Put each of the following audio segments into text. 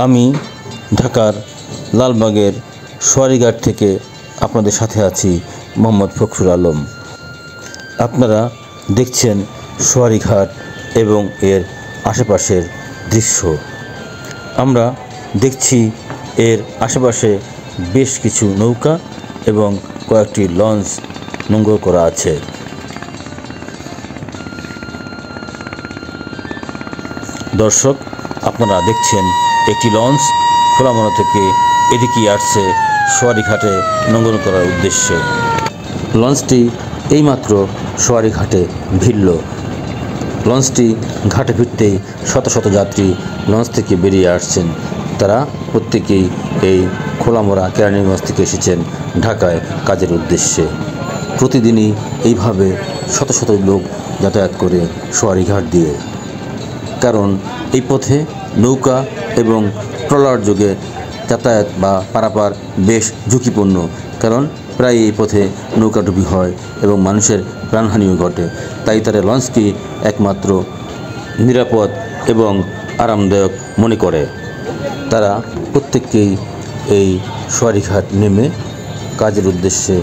আমি ঢাকার লালবাগের সোয়ারিঘাট থেকে আপনাদের সাথে আছি মোহাম্মদ ফখরুল আলম। আপনারা দেখছেন সোয়ারিঘাট এবং এর আশেপাশের দৃশ্য। আমরা দেখছি এর আশেপাশে বেশ কিছু নৌকা এবং কয়েকটি লঞ্চ নোঙর করা আছে। দর্শক, আপনারা দেখছেন একটি লঞ্চ খোলামোড়া থেকে এদিকে আসছে সোয়ারিঘাটে নোঙর করার উদ্দেশ্যে। লঞ্চটি এইমাত্র সোয়ারিঘাটে ভিড়ল। লঞ্চটি ঘাটে ফিরতেই শত শত যাত্রী লঞ্চ থেকে বেরিয়ে আসছেন। তারা প্রত্যেকেই এই খোলামোড়া কেরানীগঞ্জ থেকে এসেছেন ঢাকায় কাজের উদ্দেশ্যে। প্রতিদিনই এইভাবে শত শত লোক যাতায়াত করে সোয়ারিঘাট দিয়ে, কারণ এই পথে নৌকা এবং ট্রলার যোগে যাতায়াত বা পারাপার বেশ ঝুঁকিপূর্ণ, কারণ প্রায় এই পথে নৌকাডুবি হয় এবং মানুষের প্রাণহানিও ঘটে। তাই তারা লঞ্চকে একমাত্র নিরাপদ এবং আরামদায়ক মনে করে। তারা প্রত্যেককেই এই সোয়ারিঘাট নেমে কাজের উদ্দেশ্যে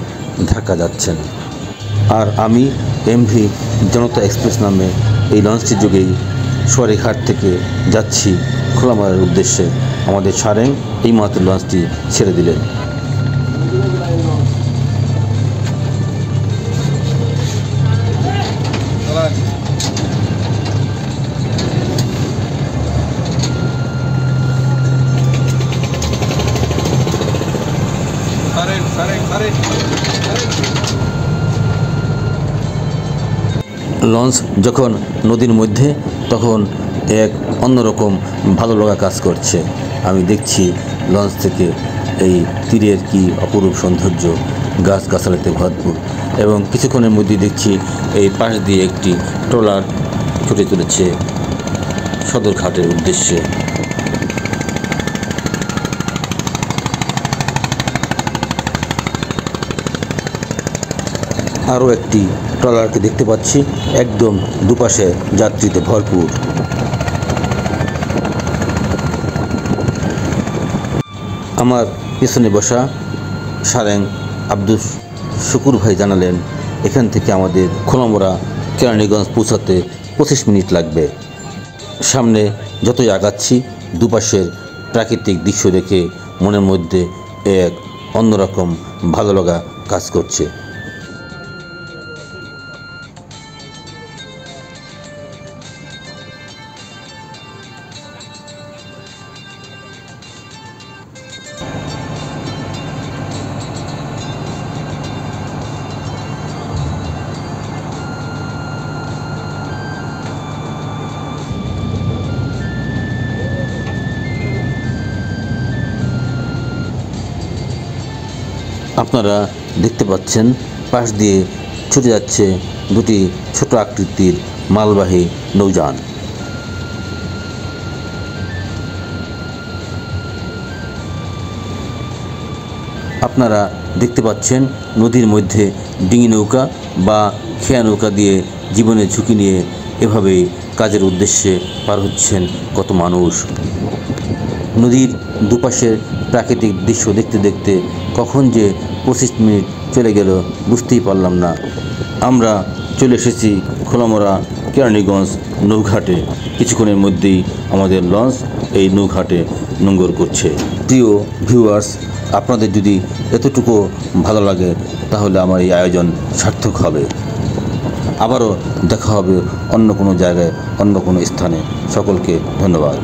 ঢাকা যাচ্ছেন। আর আমি এমভি জনতা এক্সপ্রেস নামে এই লঞ্চটির যোগেই সোয়ারিঘাট থেকে যাচ্ছি খোলামোড়ার উদ্দেশ্যে। আমাদের সারেং এইমাত্র লঞ্চটি ছেড়ে দিলেন। লঞ্চ যখন নদীর মধ্যে, তখন এক অন্যরকম ভালো লাগা কাজ করছে। আমি দেখছি লঞ্চ থেকে এই তীরের কি অপরূপ সৌন্দর্য, গাছগাছালিতে ভরপুর, এবং কিছুক্ষণের মধ্যে দেখছি এই পাশ দিয়ে একটি ট্রলার ছুটে চলেছে সদরঘাটের উদ্দেশ্যে। আরও একটি ট্রলারকে দেখতে পাচ্ছি, একদম দুপাশে যাত্রীতে ভরপুর। আমার পিছনে বসা সারেং আব্দুল শুকুর ভাই জানালেন, এখান থেকে আমাদের খোলামোড়া কেরানীগঞ্জ পৌঁছাতে 25 মিনিট লাগবে। সামনে যতই আগাচ্ছি দুপাশের প্রাকৃতিক দৃশ্য দেখে মনের মধ্যে এক অন্যরকম ভালো লাগা কাজ করছে। আপনারা দেখতে পাচ্ছেন পাশ দিয়ে ছুটে যাচ্ছে দুটি ছোট আকৃতির মালবাহী নৌযান। আপনারা দেখতে পাচ্ছেন নদীর মধ্যে ডিঙি নৌকা বা খেয়া নৌকা দিয়ে জীবনের ঝুঁকি নিয়ে এভাবেই কাজের উদ্দেশ্যে পার হচ্ছেন কত মানুষ। নদীর দুপাশের প্রাকৃতিক দৃশ্য দেখতে দেখতে কখন যে 25 মিনিট চলে গেল বুঝতেই পারলাম না। আমরা চলে এসেছি খোলামোড়া কেরানীগঞ্জ নৌঘাটে। কিছুক্ষণের মধ্যেই আমাদের লঞ্চ এই নৌঘাটে নোঙর করছে। প্রিয় ভিউয়ার্স, আপনাদের যদি এতটুকু ভালো লাগে তাহলে আমার এই আয়োজন সার্থক হবে। আবারও দেখা হবে অন্য কোনো জায়গায়, অন্য কোনো স্থানে। সকলকে ধন্যবাদ।